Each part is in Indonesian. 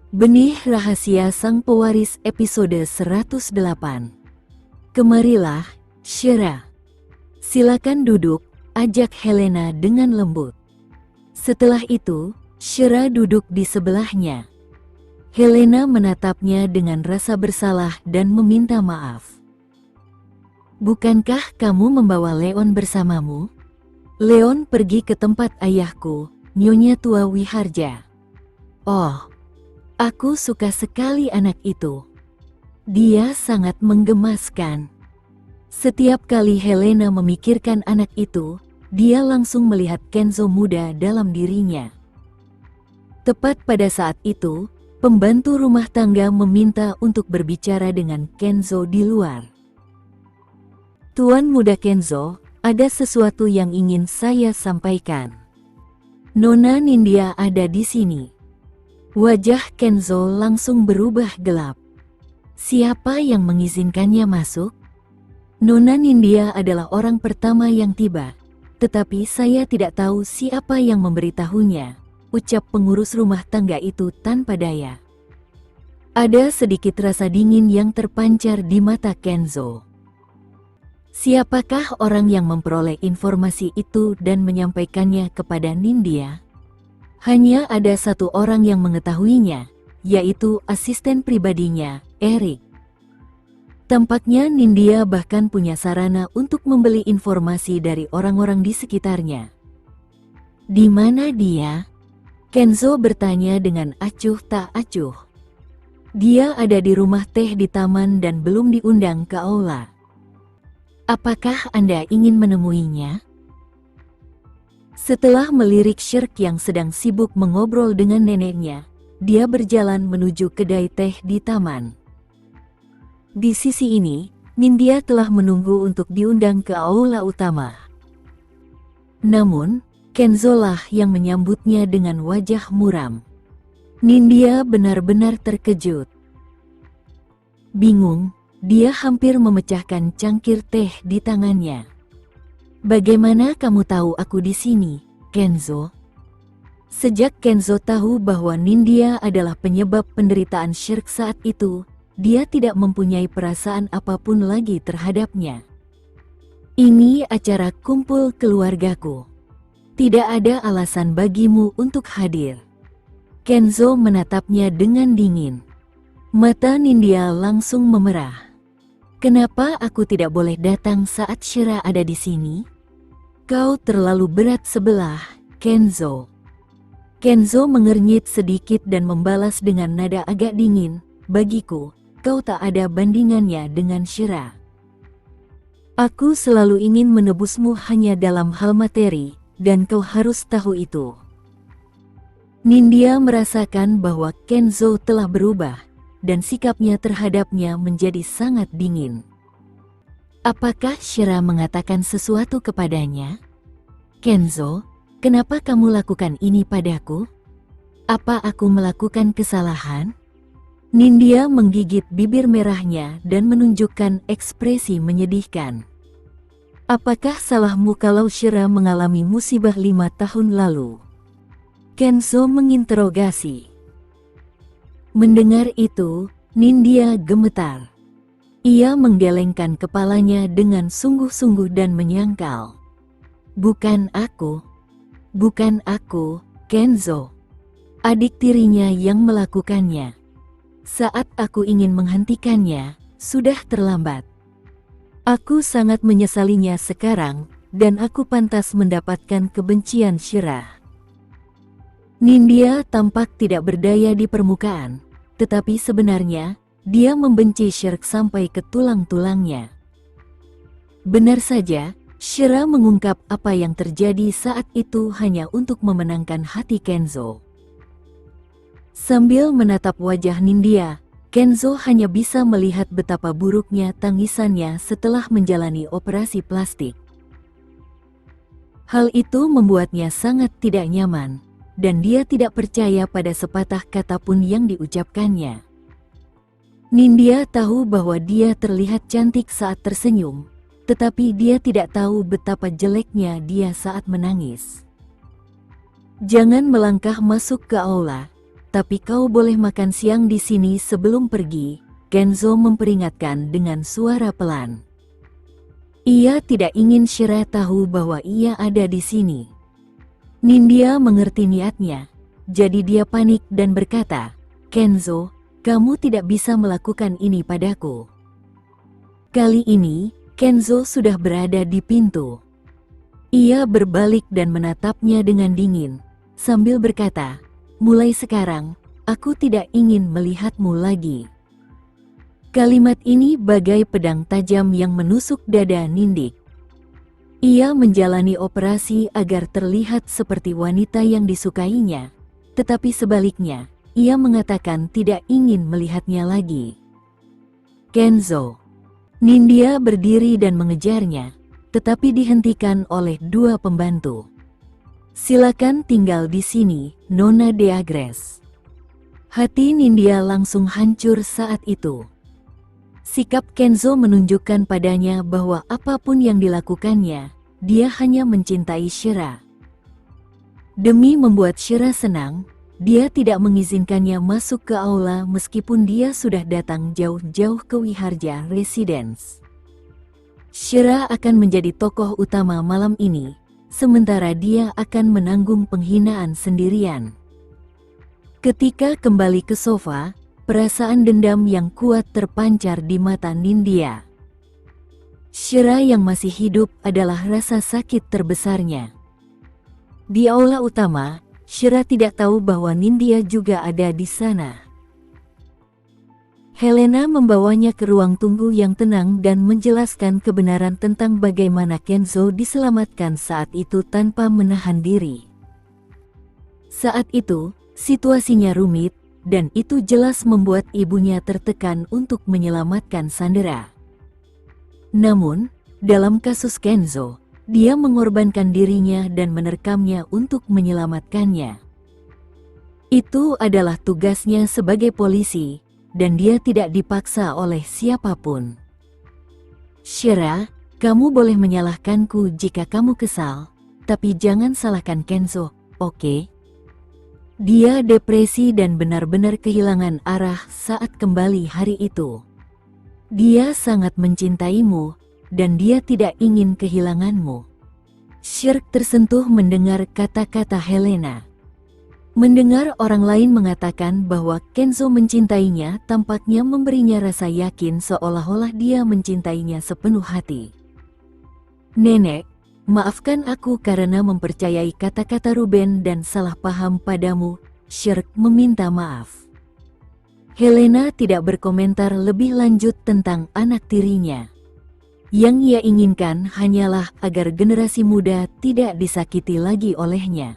Benih Rahasia Sang Pewaris episode 108. Kemarilah, Shira. Silakan duduk, ajak Helena dengan lembut. Setelah itu, Shira duduk di sebelahnya. Helena menatapnya dengan rasa bersalah dan meminta maaf. Bukankah kamu membawa Leon bersamamu? Leon pergi ke tempat ayahku, Nyonya Tua Wiharja. Oh, aku suka sekali anak itu. Dia sangat menggemaskan. Setiap kali Helena memikirkan anak itu, dia langsung melihat Kenzo muda dalam dirinya. Tepat pada saat itu, pembantu rumah tangga meminta untuk berbicara dengan Kenzo di luar. Tuan muda Kenzo, ada sesuatu yang ingin saya sampaikan. Nona Nindya ada di sini. Wajah Kenzo langsung berubah gelap. Siapa yang mengizinkannya masuk? Nona Nindya adalah orang pertama yang tiba, tetapi saya tidak tahu siapa yang memberitahunya, ucap pengurus rumah tangga itu tanpa daya. Ada sedikit rasa dingin yang terpancar di mata Kenzo. Siapakah orang yang memperoleh informasi itu dan menyampaikannya kepada Nindya? Hanya ada satu orang yang mengetahuinya, yaitu asisten pribadinya, Eric. Tampaknya Nindya bahkan punya sarana untuk membeli informasi dari orang-orang di sekitarnya. Di mana dia? Kenzo bertanya dengan acuh tak acuh. Dia ada di rumah teh di taman dan belum diundang ke aula. Apakah Anda ingin menemuinya? Setelah melirik Shirk yang sedang sibuk mengobrol dengan neneknya, dia berjalan menuju kedai teh di taman. Di sisi ini, Nindya telah menunggu untuk diundang ke aula utama. Namun, Kenzo lah yang menyambutnya dengan wajah muram. Nindya benar-benar terkejut. Bingung, dia hampir memecahkan cangkir teh di tangannya. Bagaimana kamu tahu aku di sini, Kenzo? Sejak Kenzo tahu bahwa Nindya adalah penyebab penderitaan Shirk saat itu, dia tidak mempunyai perasaan apapun lagi terhadapnya. Ini acara kumpul keluargaku. Tidak ada alasan bagimu untuk hadir. Kenzo menatapnya dengan dingin. Mata Nindya langsung memerah. Kenapa aku tidak boleh datang saat Shira ada di sini? Kau terlalu berat sebelah, Kenzo. Kenzo mengernyit sedikit dan membalas dengan nada agak dingin, bagiku, kau tak ada bandingannya dengan Shira. Aku selalu ingin menebusmu hanya dalam hal materi, dan kau harus tahu itu. Nindya merasakan bahwa Kenzo telah berubah, dan sikapnya terhadapnya menjadi sangat dingin. Apakah Shira mengatakan sesuatu kepadanya? Kenzo, kenapa kamu lakukan ini padaku? Apa aku melakukan kesalahan? Nindya menggigit bibir merahnya dan menunjukkan ekspresi menyedihkan. Apakah salahmu kalau Shira mengalami musibah 5 tahun lalu? Kenzo menginterogasi. Mendengar itu, Nindya gemetar. Ia menggelengkan kepalanya dengan sungguh-sungguh dan menyangkal. Bukan aku, Kenzo. Adik tirinya yang melakukannya. Saat aku ingin menghentikannya, sudah terlambat. Aku sangat menyesalinya sekarang, dan aku pantas mendapatkan kebencian Shira. Nindya tampak tidak berdaya di permukaan, tetapi sebenarnya, dia membenci Shirk sampai ke tulang-tulangnya. Benar saja, Shira mengungkap apa yang terjadi saat itu hanya untuk memenangkan hati Kenzo. Sambil menatap wajah Nindya, Kenzo hanya bisa melihat betapa buruknya tangisannya setelah menjalani operasi plastik. Hal itu membuatnya sangat tidak nyaman, dan dia tidak percaya pada sepatah kata pun yang diucapkannya. Nindya tahu bahwa dia terlihat cantik saat tersenyum, tetapi dia tidak tahu betapa jeleknya dia saat menangis. Jangan melangkah masuk ke aula, tapi kau boleh makan siang di sini sebelum pergi, Kenzo memperingatkan dengan suara pelan. Ia tidak ingin Shira tahu bahwa ia ada di sini. Nindya mengerti niatnya, jadi dia panik dan berkata, "Kenzo, kamu tidak bisa melakukan ini padaku." Kali ini, Kenzo sudah berada di pintu. Ia berbalik dan menatapnya dengan dingin, sambil berkata, "Mulai sekarang, aku tidak ingin melihatmu lagi." Kalimat ini bagai pedang tajam yang menusuk dada Nindik. Ia menjalani operasi agar terlihat seperti wanita yang disukainya, tetapi sebaliknya, ia mengatakan tidak ingin melihatnya lagi. "Kenzo." Nindya berdiri dan mengejarnya, tetapi dihentikan oleh dua pembantu. "Silakan tinggal di sini, Nona de Agres." Hati Nindya langsung hancur saat itu. Sikap Kenzo menunjukkan padanya bahwa apapun yang dilakukannya, dia hanya mencintai Shira. Demi membuat Shira senang, dia tidak mengizinkannya masuk ke aula meskipun dia sudah datang jauh-jauh ke Wiharja Residence. Shira akan menjadi tokoh utama malam ini, sementara dia akan menanggung penghinaan sendirian. Ketika kembali ke sofa, perasaan dendam yang kuat terpancar di mata Nindya. Shira yang masih hidup adalah rasa sakit terbesarnya. Di aula utama, Shira tidak tahu bahwa Nindya juga ada di sana. Helena membawanya ke ruang tunggu yang tenang dan menjelaskan kebenaran tentang bagaimana Kenzo diselamatkan saat itu tanpa menahan diri. Saat itu, situasinya rumit, dan itu jelas membuat ibunya tertekan untuk menyelamatkan Sandera. Namun, dalam kasus Kenzo, dia mengorbankan dirinya dan menerkamnya untuk menyelamatkannya. Itu adalah tugasnya sebagai polisi, dan dia tidak dipaksa oleh siapapun. "Shira, kamu boleh menyalahkanku jika kamu kesal, tapi jangan salahkan Kenzo, oke?" Dia depresi dan benar-benar kehilangan arah saat kembali hari itu. Dia sangat mencintaimu, dan dia tidak ingin kehilanganmu. Shirk tersentuh mendengar kata-kata Helena. Mendengar orang lain mengatakan bahwa Kenzo mencintainya tampaknya memberinya rasa yakin seolah-olah dia mencintainya sepenuh hati. "Nenek, maafkan aku karena mempercayai kata-kata Ruben dan salah paham padamu," Shirk meminta maaf. Helena tidak berkomentar lebih lanjut tentang anak tirinya. Yang ia inginkan hanyalah agar generasi muda tidak disakiti lagi olehnya.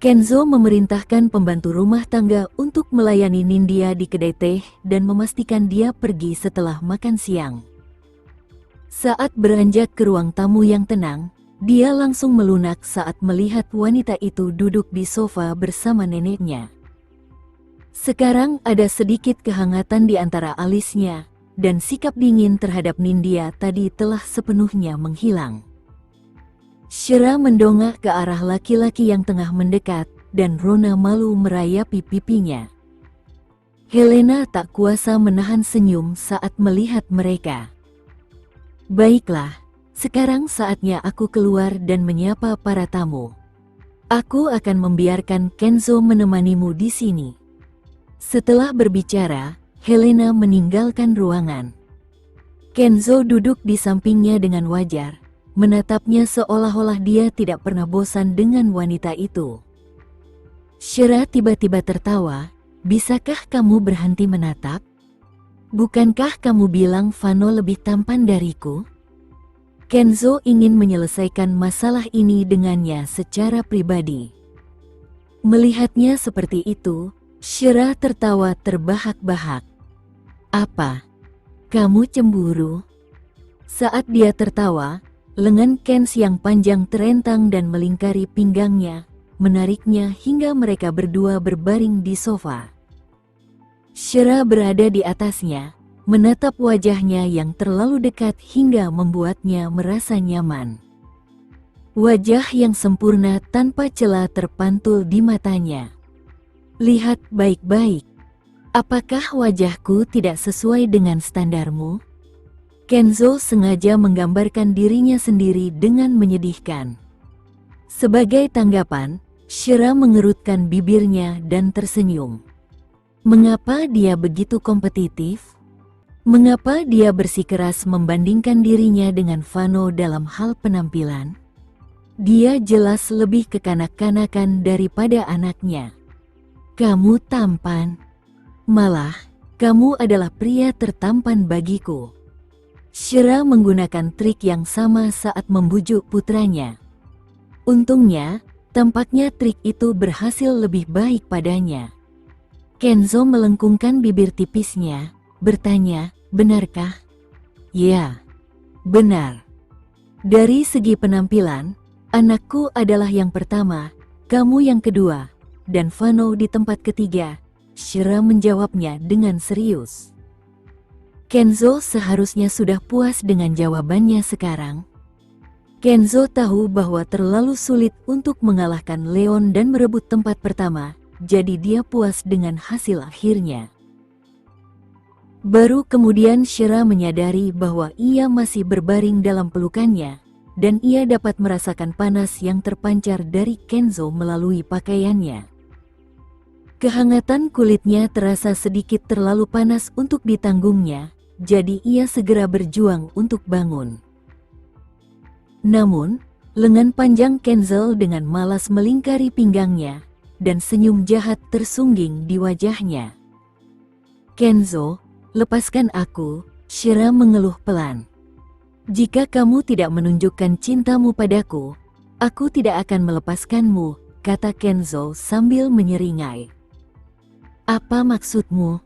Kenzo memerintahkan pembantu rumah tangga untuk melayani Nindya di kedai teh dan memastikan dia pergi setelah makan siang. Saat beranjak ke ruang tamu yang tenang, dia langsung melunak saat melihat wanita itu duduk di sofa bersama neneknya. Sekarang ada sedikit kehangatan di antara alisnya, dan sikap dingin terhadap Nindya tadi telah sepenuhnya menghilang. Shira mendongak ke arah laki-laki yang tengah mendekat, dan Rona malu merayapi pipinya. Helena tak kuasa menahan senyum saat melihat mereka. "Baiklah, sekarang saatnya aku keluar dan menyapa para tamu. Aku akan membiarkan Kenzo menemanimu di sini." Setelah berbicara, Helena meninggalkan ruangan. Kenzo duduk di sampingnya dengan wajar, menatapnya seolah-olah dia tidak pernah bosan dengan wanita itu. Shira tiba-tiba tertawa, "Bisakah kamu berhenti menatap? Bukankah kamu bilang Vano lebih tampan dariku?" Kenzo ingin menyelesaikan masalah ini dengannya secara pribadi. Melihatnya seperti itu, Shira tertawa terbahak-bahak. "Apa? Kamu cemburu?" Saat dia tertawa, lengan Kens yang panjang terentang dan melingkari pinggangnya, menariknya hingga mereka berdua berbaring di sofa. Shira berada di atasnya, menatap wajahnya yang terlalu dekat hingga membuatnya merasa nyaman. Wajah yang sempurna tanpa celah terpantul di matanya. Lihat baik-baik. Apakah wajahku tidak sesuai dengan standarmu? Kenzo sengaja menggambarkan dirinya sendiri dengan menyedihkan. Sebagai tanggapan, Shira mengerutkan bibirnya dan tersenyum. Mengapa dia begitu kompetitif? Mengapa dia bersikeras membandingkan dirinya dengan Vano dalam hal penampilan? Dia jelas lebih kekanak-kanakan daripada anaknya. Kamu tampan. Malah, kamu adalah pria tertampan bagiku. Shira menggunakan trik yang sama saat membujuk putranya. Untungnya, tampaknya trik itu berhasil lebih baik padanya. Kenzo melengkungkan bibir tipisnya, bertanya, benarkah? Ya, benar. Dari segi penampilan, anakku adalah yang pertama, kamu yang kedua, dan Vano di tempat ketiga. Shira menjawabnya dengan serius. Kenzo seharusnya sudah puas dengan jawabannya sekarang. Kenzo tahu bahwa terlalu sulit untuk mengalahkan Leon dan merebut tempat pertama, jadi dia puas dengan hasil akhirnya. Baru kemudian Shira menyadari bahwa ia masih berbaring dalam pelukannya, dan ia dapat merasakan panas yang terpancar dari Kenzo melalui pakaiannya. Kehangatan kulitnya terasa sedikit terlalu panas untuk ditanggungnya, jadi ia segera berjuang untuk bangun. Namun, lengan panjang Kenzo dengan malas melingkari pinggangnya, dan senyum jahat tersungging di wajahnya. Kenzo, lepaskan aku, Shira mengeluh pelan. Jika kamu tidak menunjukkan cintamu padaku, aku tidak akan melepaskanmu, kata Kenzo sambil menyeringai. Apa maksudmu?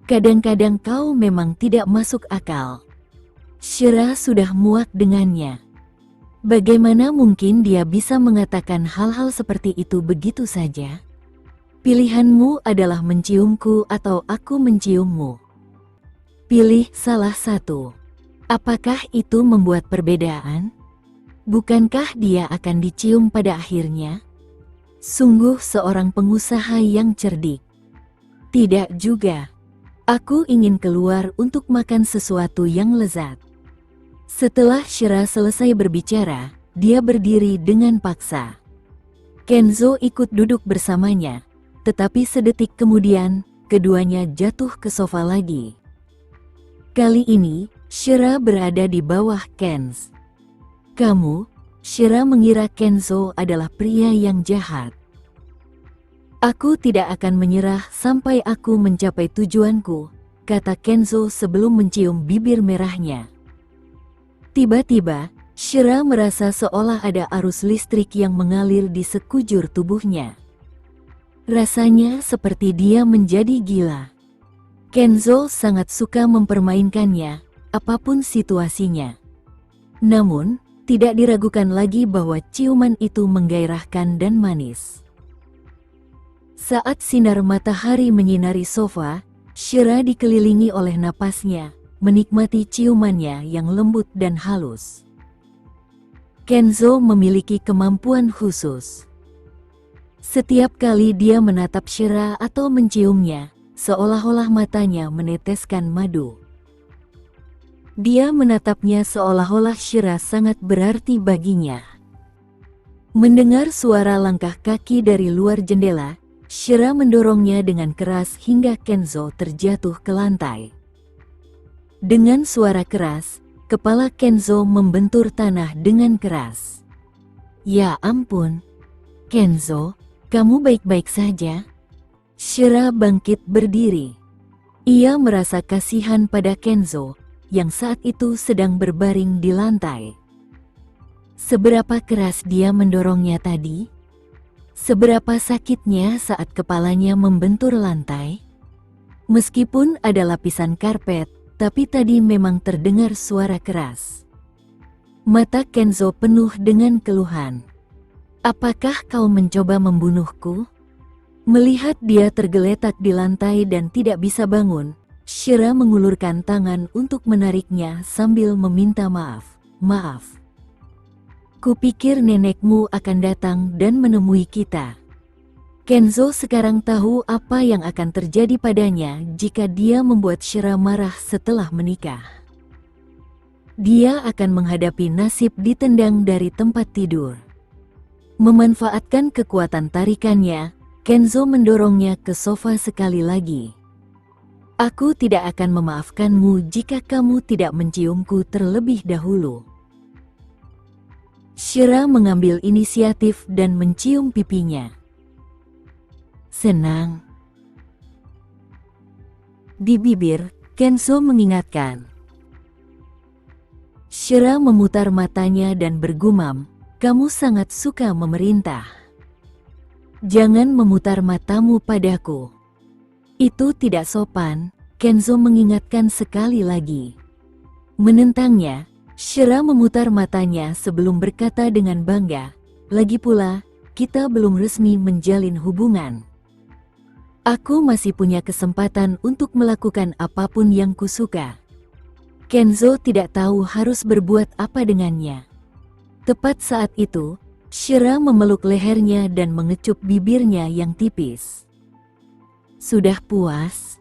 Kadang-kadang kau memang tidak masuk akal. Shira sudah muak dengannya. Bagaimana mungkin dia bisa mengatakan hal-hal seperti itu begitu saja? Pilihanmu adalah menciumku atau aku menciummu. Pilih salah satu. Apakah itu membuat perbedaan? Bukankah dia akan dicium pada akhirnya? Sungguh seorang pengusaha yang cerdik. Tidak juga. Aku ingin keluar untuk makan sesuatu yang lezat. Setelah Shira selesai berbicara, dia berdiri dengan paksa. Kenzo ikut duduk bersamanya, tetapi sedetik kemudian, keduanya jatuh ke sofa lagi. Kali ini, Shira berada di bawah Kenzo. Kamu, Shira mengira Kenzo adalah pria yang jahat. Aku tidak akan menyerah sampai aku mencapai tujuanku, kata Kenzo sebelum mencium bibir merahnya. Tiba-tiba, Shira merasa seolah ada arus listrik yang mengalir di sekujur tubuhnya. Rasanya seperti dia menjadi gila. Kenzo sangat suka mempermainkannya, apapun situasinya. Namun, tidak diragukan lagi bahwa ciuman itu menggairahkan dan manis. Saat sinar matahari menyinari sofa, Shira dikelilingi oleh napasnya, menikmati ciumannya yang lembut dan halus. Kenzo memiliki kemampuan khusus. Setiap kali dia menatap Shira atau menciumnya, seolah-olah matanya meneteskan madu. Dia menatapnya seolah-olah Shira sangat berarti baginya. Mendengar suara langkah kaki dari luar jendela, Shira mendorongnya dengan keras hingga Kenzo terjatuh ke lantai. Dengan suara keras, kepala Kenzo membentur tanah dengan keras. Ya ampun, Kenzo, kamu baik-baik saja? Shira bangkit berdiri. Ia merasa kasihan pada Kenzo, yang saat itu sedang berbaring di lantai. Seberapa keras dia mendorongnya tadi? Seberapa sakitnya saat kepalanya membentur lantai? Meskipun ada lapisan karpet, tapi tadi memang terdengar suara keras. Mata Kenzo penuh dengan keluhan. Apakah kau mencoba membunuhku? Melihat dia tergeletak di lantai dan tidak bisa bangun, Shira mengulurkan tangan untuk menariknya sambil meminta maaf. Maaf. Kupikir nenekmu akan datang dan menemui kita. Kenzo sekarang tahu apa yang akan terjadi padanya jika dia membuat Shira marah setelah menikah. Dia akan menghadapi nasib ditendang dari tempat tidur. Memanfaatkan kekuatan tarikannya, Kenzo mendorongnya ke sofa sekali lagi. Aku tidak akan memaafkanmu jika kamu tidak menciumku terlebih dahulu. Shira mengambil inisiatif dan mencium pipinya. Senang. Di bibir, Kenzo mengingatkan. Shira memutar matanya dan bergumam, "Kamu sangat suka memerintah. Jangan memutar matamu padaku." Itu tidak sopan, Kenzo mengingatkan sekali lagi. Menentangnya, Shira memutar matanya sebelum berkata dengan bangga, "Lagi pula, kita belum resmi menjalin hubungan. Aku masih punya kesempatan untuk melakukan apapun yang kusuka." Kenzo tidak tahu harus berbuat apa dengannya. Tepat saat itu, Shira memeluk lehernya dan mengecup bibirnya yang tipis. "Sudah puas?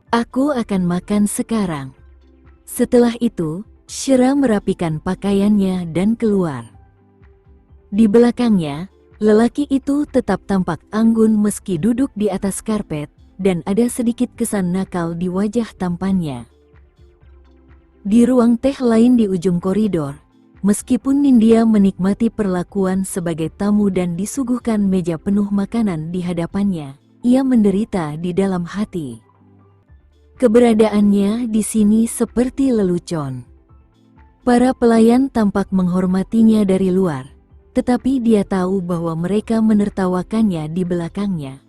Aku akan makan sekarang." Setelah itu, Shira merapikan pakaiannya dan keluar. Di belakangnya, lelaki itu tetap tampak anggun meski duduk di atas karpet, dan ada sedikit kesan nakal di wajah tampannya. Di ruang teh lain di ujung koridor, meskipun Nindya menikmati perlakuan sebagai tamu dan disuguhkan meja penuh makanan di hadapannya, ia menderita di dalam hati. Keberadaannya di sini seperti lelucon. Para pelayan tampak menghormatinya dari luar, tetapi dia tahu bahwa mereka menertawakannya di belakangnya.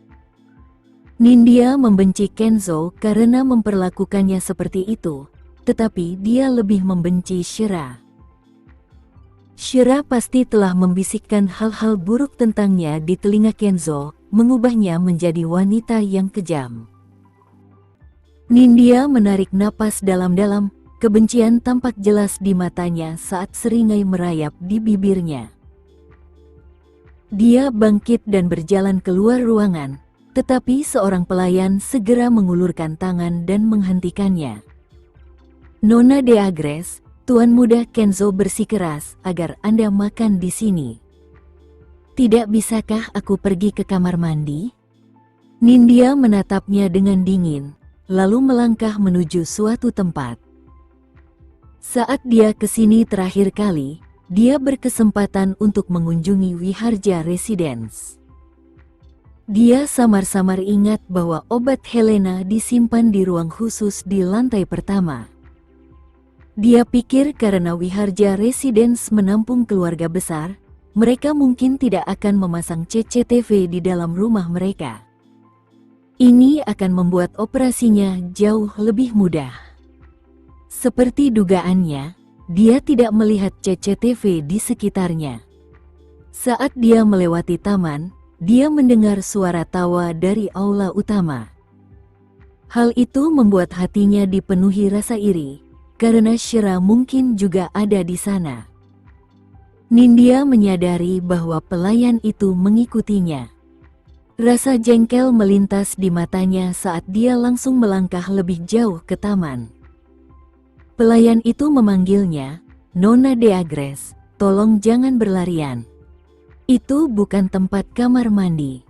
Nindya membenci Kenzo karena memperlakukannya seperti itu, tetapi dia lebih membenci Shira. Shira pasti telah membisikkan hal-hal buruk tentangnya di telinga Kenzo, mengubahnya menjadi wanita yang kejam. Nindya menarik napas dalam-dalam, kebencian tampak jelas di matanya saat seringai merayap di bibirnya. Dia bangkit dan berjalan keluar ruangan, tetapi seorang pelayan segera mengulurkan tangan dan menghentikannya. "Nona de Agres, Tuan Muda Kenzo bersikeras agar Anda makan di sini. Tidak bisakah aku pergi ke kamar mandi?" Nindya menatapnya dengan dingin, lalu melangkah menuju suatu tempat. Saat dia ke sini terakhir kali, dia berkesempatan untuk mengunjungi Wiharja Residence. Dia samar-samar ingat bahwa obat Helena disimpan di ruang khusus di lantai pertama. Dia pikir karena Wiharja Residence menampung keluarga besar, mereka mungkin tidak akan memasang CCTV di dalam rumah mereka. Ini akan membuat operasinya jauh lebih mudah. Seperti dugaannya, dia tidak melihat CCTV di sekitarnya. Saat dia melewati taman, dia mendengar suara tawa dari aula utama. Hal itu membuat hatinya dipenuhi rasa iri, karena Shira mungkin juga ada di sana. Nindya menyadari bahwa pelayan itu mengikutinya. Rasa jengkel melintas di matanya saat dia langsung melangkah lebih jauh ke taman. Pelayan itu memanggilnya, "Nona de Agres, tolong jangan berlarian. Itu bukan tempat kamar mandi."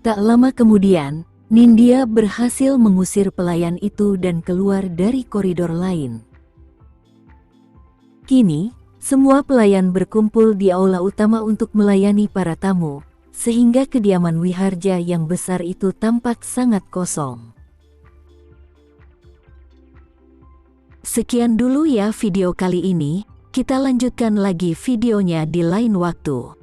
Tak lama kemudian, Nindya berhasil mengusir pelayan itu dan keluar dari koridor lain. Kini, semua pelayan berkumpul di aula utama untuk melayani para tamu, sehingga kediaman Wiharja yang besar itu tampak sangat kosong. Sekian dulu ya video kali ini, kita lanjutkan lagi videonya di lain waktu.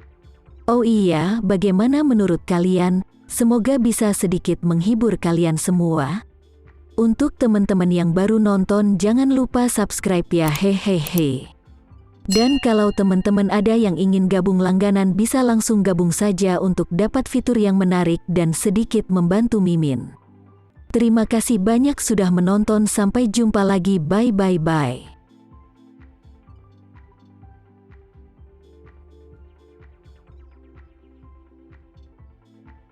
Oh iya, bagaimana menurut kalian? Semoga bisa sedikit menghibur kalian semua. Untuk teman-teman yang baru nonton, jangan lupa subscribe ya, hehehe. Dan kalau teman-teman ada yang ingin gabung langganan, bisa langsung gabung saja untuk dapat fitur yang menarik dan sedikit membantu Mimin. Terima kasih banyak sudah menonton, sampai jumpa lagi, bye.